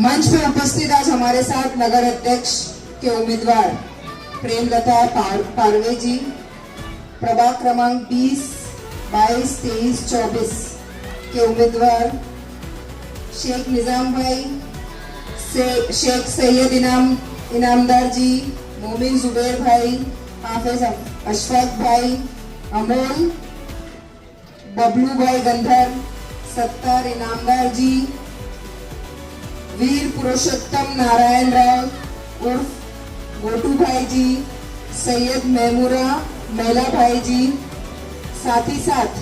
मंच पे उपस्थित आज हमारे साथ नगर अध्यक्ष के उम्मीदवार प्रेमलता पारवे जी, प्रभाग क्रमांक 20, 22, 23, 24 के उम्मीदवार शेख निजाम भाई, शेख सैयद इनामदार जी, मोमिन जुबैर भाई, हाफिज अशफाक भाई, अमोल बबलू भाई गंधर, सत्तार इनामदार जी, वीर पुरुषोत्तम नारायण राव उर्फ गोटू भाई जी, सैयद मेमूरा मेला भाई जी, साथ ही साथ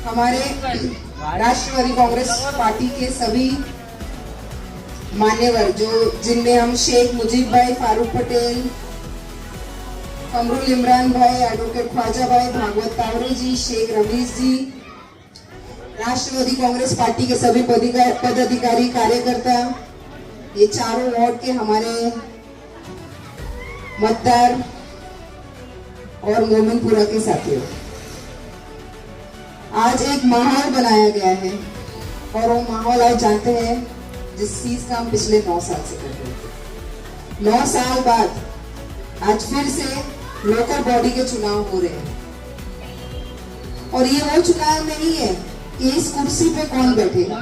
हमारे राष्ट्रवादी कांग्रेस पार्टी के सभी मान्यवर जिनमें हम शेख मुजीब भाई, फारूक पटेल, कमरुल इमरान भाई, एडवोकेट ख्वाजा भाई, भागवत तावरे जी, शेख रमीज जी, राष्ट्रवादी कांग्रेस पार्टी के सभी पदाधिकारी कार्यकर्ता, ये चारों वार्ड के हमारे मतदार और मोमिनपुरा के साथियों, आज एक माहौल बनाया गया है और वो माहौल आप जानते हैं जिस चीज का हम पिछले 9 साल से कर रहे थे। 9 साल बाद आज फिर से लोकल बॉडी के चुनाव हो रहे हैं और ये वो चुनाव नहीं है कि इस कुर्सी पे कौन बैठेगा,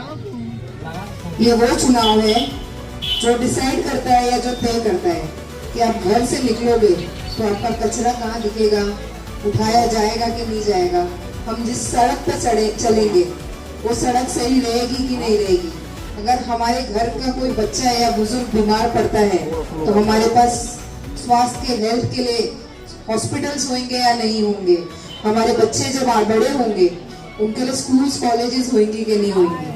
ये वो चुनाव है जो डिसाइड करता है या जो तय करता है कि आप घर से निकलोगे तो आपका कचरा कहाँ दिखेगा, उठाया जाएगा कि नहीं जाएगा, हम जिस सड़क पे चलेंगे वो सड़क सही रहेगी कि नहीं रहेगी, अगर हमारे घर का कोई बच्चा या बुजुर्ग बीमार पड़ता है तो हमारे पास स्वास्थ्य के हेल्थ के लिए हॉस्पिटल्स होंगे या नहीं होंगे, हमारे बच्चे जब बड़े होंगे उनके लिए स्कूल्स कॉलेजेस होंगे कि नहीं होंगे,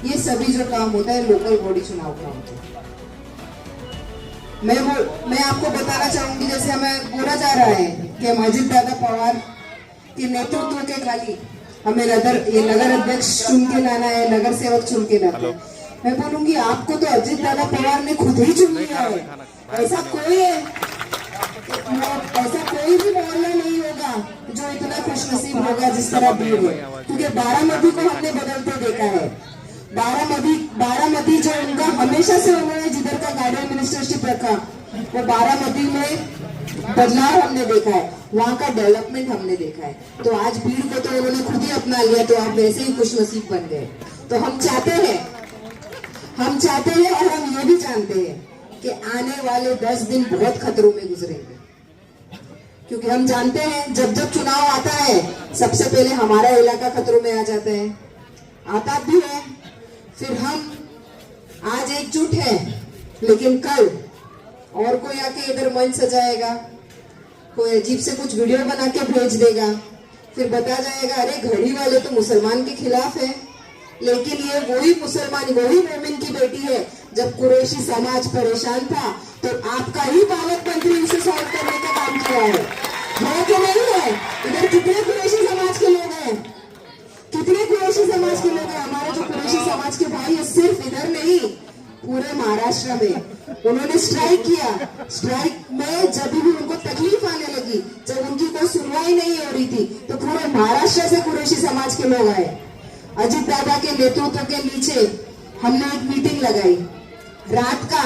ये सभी जो काम होता है लोकल बॉडी चुनाव का होता है। मैं आपको बताना चाहूंगी, जैसे हमें बोला जा रहा है कि हम अजित दादा पवार के नेतृत्व के खाली हमें नगर अध्यक्ष चुन के लाना है, नगर सेवक चुन के लाना है। मैं बोलूंगी आपको तो अजित दादा पवार ने खुद ही चुन लिया है। ऐसा कोई भी मोहल्ला नहीं होगा जो इतना खुशनसीब होगा जिस तरह भीड़ है, क्योंकि बारामती को हमने बदलते देखा है। बारामती जो उनका हमेशा से उन्होंने जिधर का गार्डन मिनिस्टरशिप रखा वो बारामती में बदलाव हमने देखा है, वहाँ का डेवलपमेंट हमने देखा है। तो आज भीड़ को तो उन्होंने खुद ही अपना लिया, तो आप वैसे ही खुशनसीब बन गए। तो हम चाहते हैं और हम ये भी जानते हैं कि आने वाले 10 दिन बहुत खतरों में गुजरेंगे, क्योंकि हम जानते हैं जब चुनाव आता है सबसे पहले हमारा इलाका खतरों में आ जाता है, आता भी है। फिर हम आज एकजुट हैं, लेकिन कल और कोई आके इधर मंच सजाएगा, कोई अजीब से कुछ वीडियो बना के भेज देगा, फिर बता जाएगा अरे घड़ी वाले तो मुसलमान के खिलाफ है, लेकिन ये वही मोमिन की बेटी है। जब कुरैशी समाज परेशान था तो आपका ही पालक मंत्री उसे सॉल्व करने का काम किया है कि नहीं है? इधर कितने कुरैशी समाज के लोग हैं, कितने कुरैशी समाज के लोग हैं? हमारे जो कुरैशी समाज के भाई है सिर्फ इधर नहीं पूरे महाराष्ट्र में उन्होंने स्ट्राइक किया। स्ट्राइक में जब भी उनको तकलीफ आने लगी, जब उनकी कोई सुनवाई नहीं हो रही थी, तो पूरे महाराष्ट्र से कुरैशी समाज के लोग आए। अजित दादा के नेतृत्व के नीचे हमने एक मीटिंग लगाई। रात का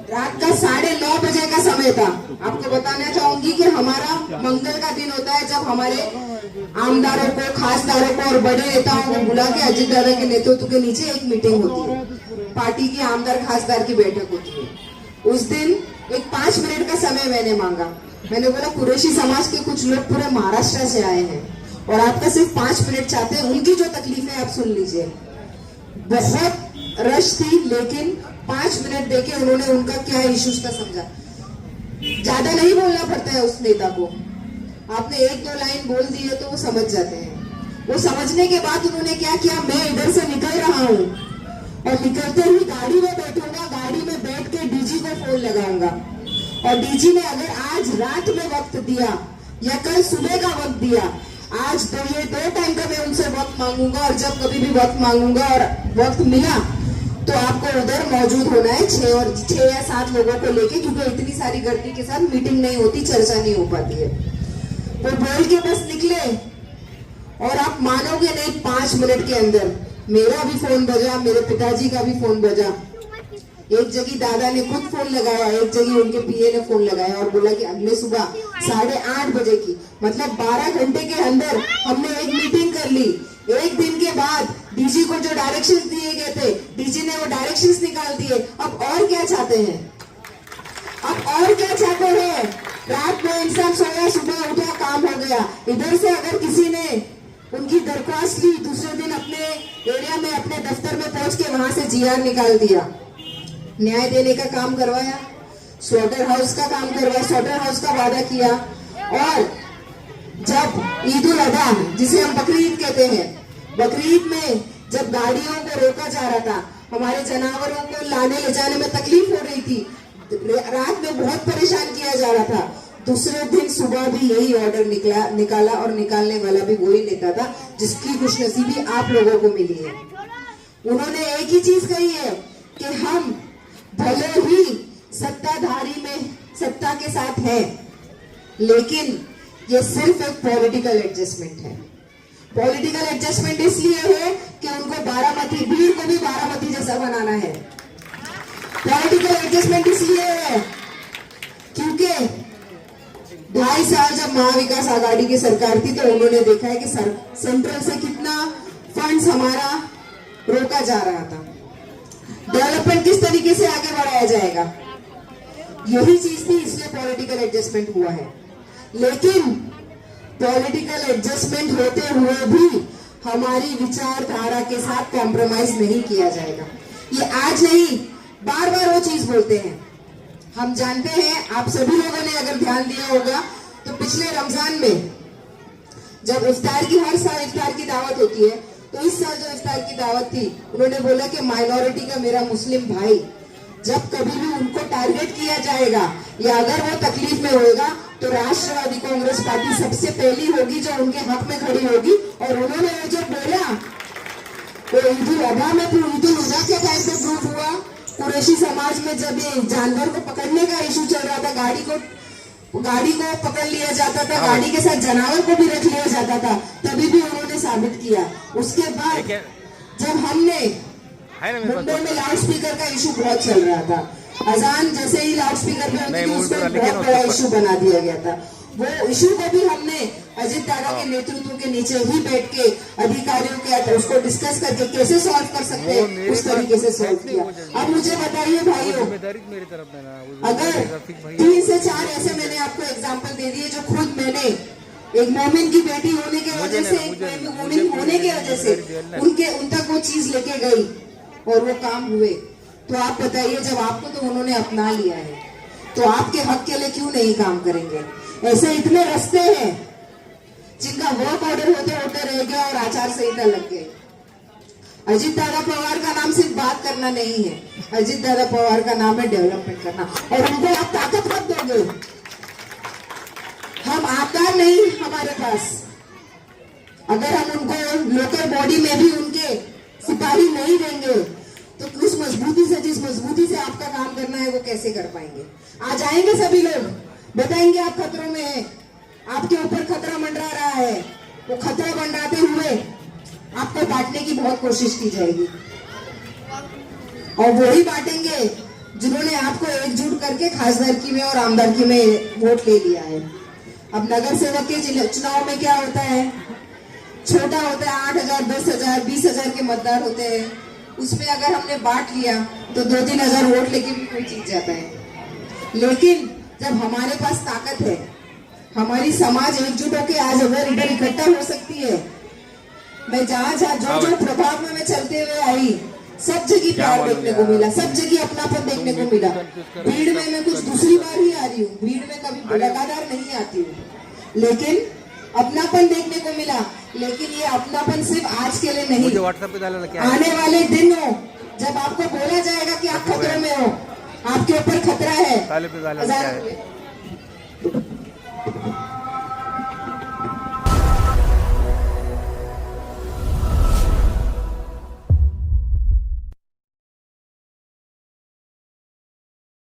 9:30 बजे का समय था। आपको बताना चाहूंगी कि हमारा मंगल का दिन होता है जब हमारे आमदारों को, खासदारों को और बड़े नेताओं को बुला के अजित दादा के नेतृत्व के नीचे एक मीटिंग होती है, पार्टी की आमदार खासदार की बैठक होती है। उस दिन एक 5 मिनट का समय मैंने मांगा। मैंने बोला कुरैशी समाज के कुछ लोग पूरे महाराष्ट्र से आए हैं और आपका सिर्फ 5 मिनट चाहते हैं, उनकी जो तकलीफ है आप सुन लीजिए। बहुत रश थी, लेकिन 5 मिनट देके उन्होंने उनका क्या इश्यूज था समझा। ज्यादा नहीं बोलना पड़ता है उस नेता को, आपने 1-2 लाइन बोल दी है तो वो समझ जाते हैं। वो समझने के बाद उन्होंने क्या किया, मैं इधर से निकल रहा हूँ और निकलते ही गाड़ी में बैठूंगा, गाड़ी में बैठ के डीजी को फोन लगाऊंगा और डीजी ने अगर आज रात में वक्त दिया या कल सुबह का वक्त दिया, आज तो ये 2 टाइम का मैं उनसे वक्त मांगूंगा और जब कभी भी वक्त मांगूंगा और वक्त मिला तो आपको उधर मौजूद होना है 6 या 7 लोगों को लेके, क्योंकि इतनी सारी गर्दी के साथ मीटिंग नहीं होती, चर्चा नहीं हो पाती है। वो बोल के बस निकले और आप मानोगे नहीं 5 मिनट के अंदर मेरा भी फोन बजा, मेरे पिताजी का भी फोन बजा एक जगह दादा ने खुद फोन लगाया, एक जगह उनके पीए ने फोन लगाया और बोला कि अगले सुबह 8:30 बजे की, मतलब 12 घंटे के अंदर हमने एक मीटिंग कर ली। एक दिन के बाद डीजी को जो डायरेक्शंस दिए गए थे, डीजी ने वो डायरेक्शंस निकाल दिए। अब और क्या चाहते हैं? अब और क्या चाहते हैं? रात में इंसान सोया, सुबह उठा, काम हो गया। इधर से अगर किसी ने उनकी दरख्वास्त ली, दूसरे दिन अपने एरिया में, अपने दफ्तर में पहुंच के वहां से जीआर निकाल दिया, न्याय देने का काम करवाया, स्लॉटर हाउस का काम करवाया, स्लॉटर हाउस का वादा किया। और जब ईद उल अजहा, जिसे हम बकरीद कहते हैं, बकरीद में जब गाड़ियों को रोका जा रहा था, हमारे जानवरों को लाने ले जाने में तकलीफ हो रही थी, रात में बहुत परेशान किया जा रहा था, दूसरे दिन सुबह भी यही ऑर्डर निकाला और निकालने वाला भी वही नेता था जिसकी खुशनसीबी आप लोगों को मिली है। उन्होंने एक ही चीज कही है कि हम भले ही सत्ताधारी में सत्ता के साथ हैं, लेकिन ये सिर्फ एक पॉलिटिकल एडजस्टमेंट है। पॉलिटिकल एडजस्टमेंट इसलिए है कि उनको बारामती, भीड़ को भी बारामती जैसा बनाना है। पॉलिटिकल एडजस्टमेंट इसलिए है क्योंकि 2.5 साल जब महाविकास आघाड़ी की सरकार थी तो उन्होंने देखा है कि सेंट्रल से कितना फंड्स हमारा रोका जा रहा था, डेवलपमेंट किस तरीके से आगे बढ़ाया जाएगा, यही चीज थी, इसलिए पॉलिटिकल एडजस्टमेंट हुआ है। लेकिन पॉलिटिकल एडजस्टमेंट होते हुए भी हमारी विचारधारा के साथ कॉम्प्रोमाइज नहीं किया जाएगा। ये आज नहीं, बार बार वो चीज बोलते हैं। हम जानते हैं, आप सभी लोगों ने अगर ध्यान दिया होगा तो पिछले रमजान में जब इफ्तार की, हर साल इफ्तार की दावत होती है, तो इस साल जो इफ्तार की दावत थी, उन्होंने बोला कि माइनॉरिटी का मेरा मुस्लिम भाई, जब कभी भी उनको टारगेट किया जाएगा या अगर वो तकलीफ में होगा तो राष्ट्रवादी कांग्रेस पार्टी सबसे पहली होगी जो उनके हक में खड़ी होगी। और उन्होंने जो बोला वो ईद उल अजहा में, ईद उल अजहा के टाइम पे प्रूफ हुआ। कुरैशी समाज में जब ये जानवर को पकड़ने का इशू चल रहा था, गाड़ी को पकड़ लिया जाता था, गाड़ी के साथ जानवर को भी रख लिया जाता था, तभी भी उन्होंने साबित किया। उसके बाद जब हमने मुंबई में लाउड स्पीकर का इशू बहुत चल रहा था, अजान जैसे ही लाउड स्पीकर पे होती थी उसको बहुत बड़ा इशू बना दिया गया था। वो इशू को भी हमने अजित दादा के नेतृत्व के नीचे ही बैठ के अधिकारियों के उसको डिस्कस करके कैसे सॉल्व कर सकते हैं, उस तरीके से सॉल्व किया। अब मुझे बताइए भाइयों, अगर 3 से 4 ऐसे मैंने आपको एग्जाम्पल दे दिए जो खुद मैंने एक मोमिन की बेटी होने के वजह से, एक मोमिन होने की वजह से उन तक वो चीज लेके गई और वो काम हुए, तो आप बताइए, जब आपको तो उन्होंने अपना लिया है तो आपके हक के लिए क्यों नहीं काम करेंगे? ऐसे इतने रास्ते हैं जिनका वर्क ऑर्डर होते होते रह गया और आचार संहिता लग गई। अजित दादा पवार का नाम सिर्फ बात करना नहीं है, अजित दादा पवार का नाम है डेवलपमेंट करना। और उनको आप ताकत मत दोगे, हम आकार नहीं हमारे पास, अगर हम उनको लोकल बॉडी में भी उनके सिपाही नहीं देंगे तो उस मजबूती से, जिस मजबूती से आपका काम करना है वो कैसे कर पाएंगे? आ जाएंगे सभी लोग, बताएंगे आप खतरों में हैं, आपके ऊपर खतरा मंडरा रहा है, वो खतरा मंडराते हुए आपको बांटने की बहुत कोशिश की जाएगी। और वही बांटेंगे जिन्होंने आपको एकजुट करके खासदारकी में और आमदारकी में वोट ले लिया है। अब नगर सेवक के चुनाव में क्या होता है? छोटा होता है, 8,000, 10,000, 20,000 के मतदार होते हैं, उसमें अगर हमने बांट लिया तो 2-3 हजार वोट लेके भी कोई जीत जाता है। लेकिन जब हमारे पास ताकत है, हमारी समाज एकजुट होकर आज अगर इधर इकट्ठा हो सकती है, मैं जहाँ जो प्रभाव में मैं चलते हुए आई, सब जगह प्यार देखने को मिला, सब जगह अपनापन देखने को मिला। भीड़ में मैं कुछ दूसरी बार ही आ रही हूँ, भीड़ में कभी लगातार नहीं आती हूँ, लेकिन अपनापन देखने को मिला। लेकिन ये अपनापन सिर्फ आज के लिए नहीं, आने वाले दिनों जब आपको बोला जाएगा कि आप खतरे में हो, आपके ऊपर खतरा है,